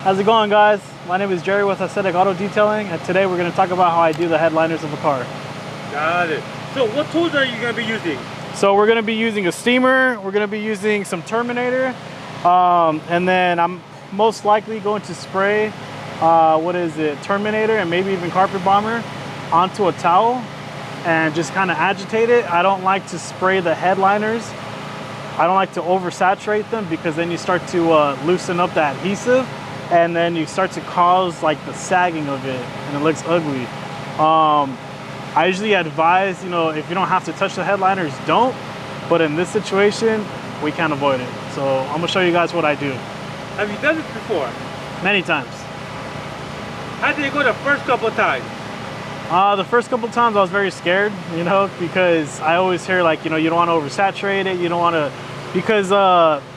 How's it going, guys? My name is Jerry with Aesthetic Auto Detailing, and today we're going to talk about how I do the headliners of a car. Got it. So what tools are you going to be using? So we're going to be using a steamer, we're going to be using some Terminator, and then I'm most likely going to spray, Terminator and maybe even Carpet Bomber onto a towel and just kind of agitate it. I don't like to spray the headliners. I don't like to oversaturate them because then you start to loosen up the adhesive, and then you start to cause like the sagging of it and it looks ugly. I usually advise, if you don't have to touch the headliners, don't. But in this situation, we can't avoid it. So I'm gonna show you guys what I do. Have you done this before? Many times. How did it go the first couple of times? The first couple of times I was very scared, because I always hear like, you don't want to oversaturate it. You don't want to, because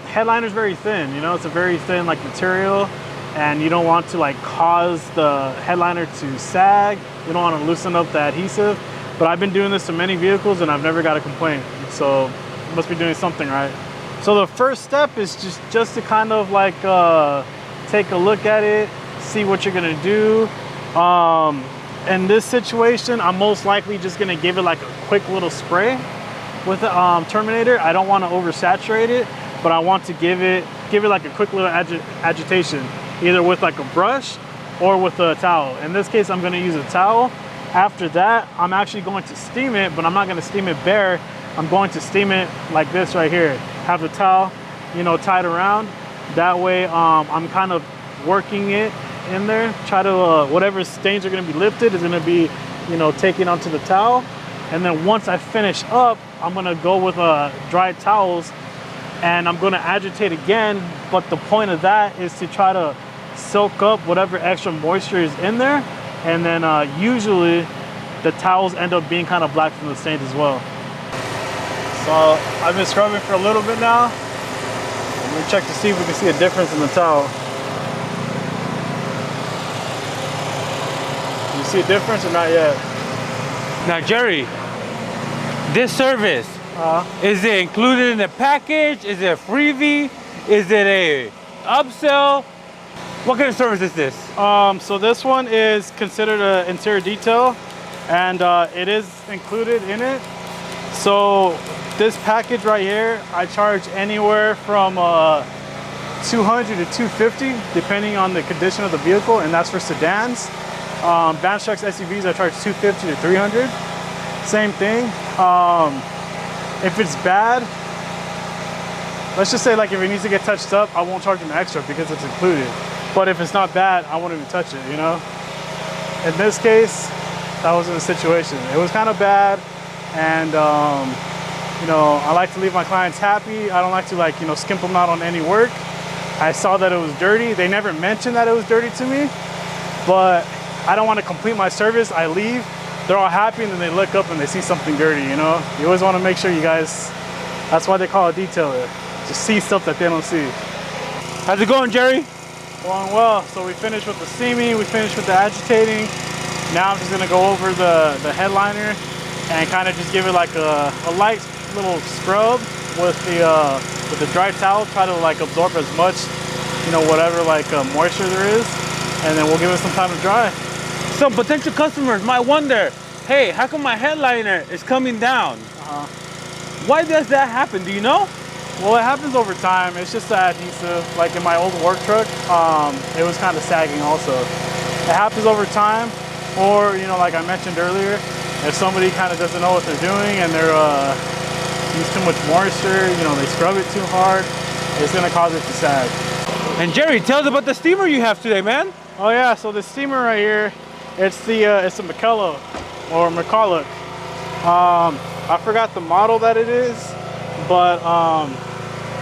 headliner is very thin, it's a very thin like material, and you don't want to like cause the headliner to sag. You don't want to loosen up the adhesive. But I've been doing this to many vehicles and I've never got a complaint. So I must be doing something right. So the first step is just to kind of like take a look at it, see what you're gonna do. In this situation, I'm most likely just gonna give it like a quick little spray with the Terminator. I don't want to oversaturate it, but I want to give it like a quick little agitation, either with like a brush or with a towel. In this case, I'm gonna use a towel. After that, I'm actually going to steam it, but I'm not gonna steam it bare. I'm going to steam it like this right here. Have the towel, tied around. That way, I'm kind of working it in there. Try to, whatever stains are gonna be lifted is gonna be, taken onto the towel. And then once I finish up, I'm gonna go with dry towels and I'm gonna agitate again. But the point of that is to try to soak up whatever extra moisture is in there. And then usually the towels end up being kind of black from the stains as well. So I've been scrubbing for a little bit now. I'm gonna check to see if we can see a difference in the towel. You see a difference or not yet? Now, Jerry, this service, is it included in the package? Is it a freebie? Is it a upsell? What kind of service is this? So this one is considered an interior detail, and it is included in it. So this package right here, I charge anywhere from $200 to $250, depending on the condition of the vehicle, and that's for sedans. Vans, trucks, SUVs, I charge $250 to $300. Same thing. If it's bad, let's just say like if it needs to get touched up, I won't charge them extra because it's included. But if it's not bad, I won't even touch it, In this case, that wasn't the situation. It was kind of bad, and I like to leave my clients happy. I don't like to skimp them out on any work. I saw that it was dirty. They never mentioned that it was dirty to me, but I don't want to complete my service. I leave, they're all happy, and then they look up and they see something dirty, You always want to make sure you guys, that's why they call a detailer, to see stuff that they don't see. How's it going, Jerry? Going well. So we finished with the steaming, we finished with the agitating. Now I'm just gonna go over the headliner and kind of just give it like a light little scrub with the dry towel. Try to like absorb as much, whatever moisture there is, and then we'll give it some time to dry. Some potential customers might wonder, hey, how come my headliner is coming down? Why does that happen? Do you know? Well, it happens over time. It's just the adhesive. Like in my old work truck, it was kind of sagging also. It happens over time, or like I mentioned earlier, if somebody kind of doesn't know what they're doing and they're use too much moisture, they scrub it too hard, it's gonna cause it to sag. And Jerry, tell us about the steamer you have today, man. Oh yeah, so the steamer right here, it's a McCulloch or McCulloch. I forgot the model that it is, but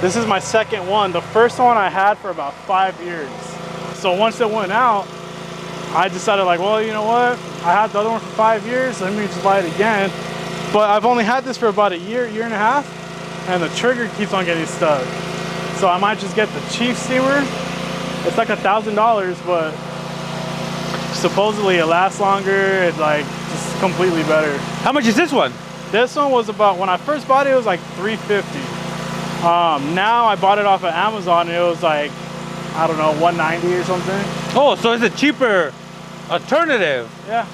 this is my second one. The first one I had for about 5 years. So once it went out, I decided like, well, you know what? I had the other one for 5 years, so let me just buy it again. But I've only had this for about a year and a half, and the trigger keeps on getting stuck. So I might just get the cheap steamer. It's like $1,000, but supposedly it lasts longer. It's like just completely better. How much is this one? This one was about, when I first bought it was like $350. Now I bought it off of Amazon and it was like I don't know, 190 or something. Oh, so it's a cheaper alternative. Yeah,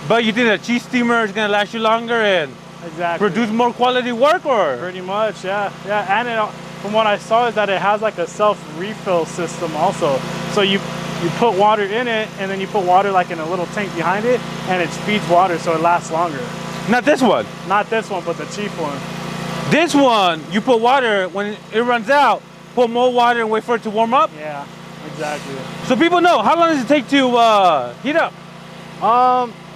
But you think the cheese steamer is gonna last you longer and exactly. produce more quality work, or? Pretty much, yeah. And from what I saw is that it has like a self-refill system also. So you put water in it, and then you put water like in a little tank behind it, and it speeds water so it lasts longer. Not this one. Not this one, but the cheap one. This one, you put water, when it runs out, put more water and wait for it to warm up. Yeah, exactly. So people know, how long does it take to heat up?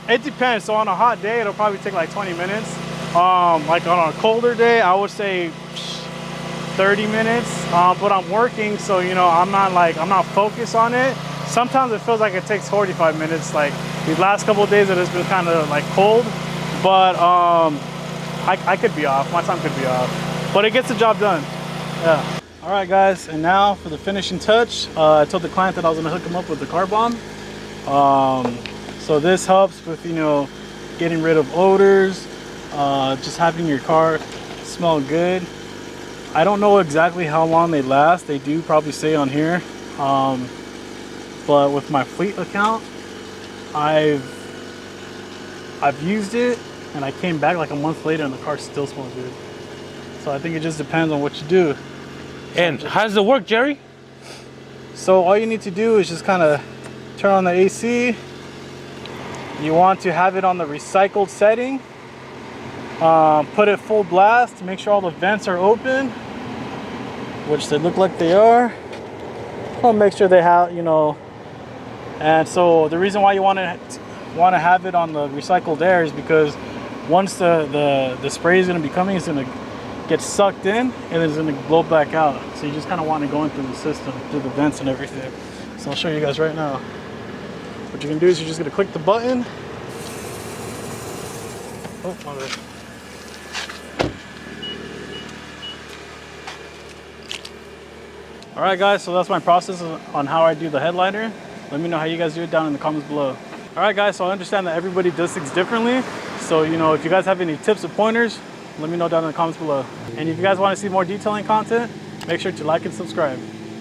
It depends. So on a hot day, it'll probably take like 20 minutes. Like on a colder day, I would say 30 minutes. But I'm working, so you know, I'm not focused on it. Sometimes it feels like it takes 45 minutes. Like these last couple of days, it has been kind of like cold, but I could be off. My time could be off, but it gets the job done. Yeah. All right, guys, and now for the finishing touch. I told the client that I was gonna hook him up with the car bomb. So this helps with, you know, getting rid of odors, just having your car smell good. I don't know exactly how long they last. They do probably say on here, but with my fleet account, I've used it, and I came back like a month later and the car still smells good. So I think it just depends on what you do. And how does it work, Jerry? So all you need to do is just kind of turn on the AC. You want to have it on the recycled setting. Put it full blast. Make sure all the vents are open, which they look like they are. I'll make sure they have, you know. And so the reason why you want to have it on the recycled air is because once the spray is going to be coming, it's going to get sucked in and then it's going to blow back out. So you just kind of want it going through the system, through the vents and everything. So I'll show you guys right now. What you're going to do is you're just going to click the button. Oh, my bad. All right, guys, so that's my process on how I do the headliner. Let me know how you guys do it down in the comments below. All right, guys, so I understand that everybody does things differently. So, you know, if you guys have any tips or pointers, let me know down in the comments below. And if you guys want to see more detailing content, make sure to like and subscribe.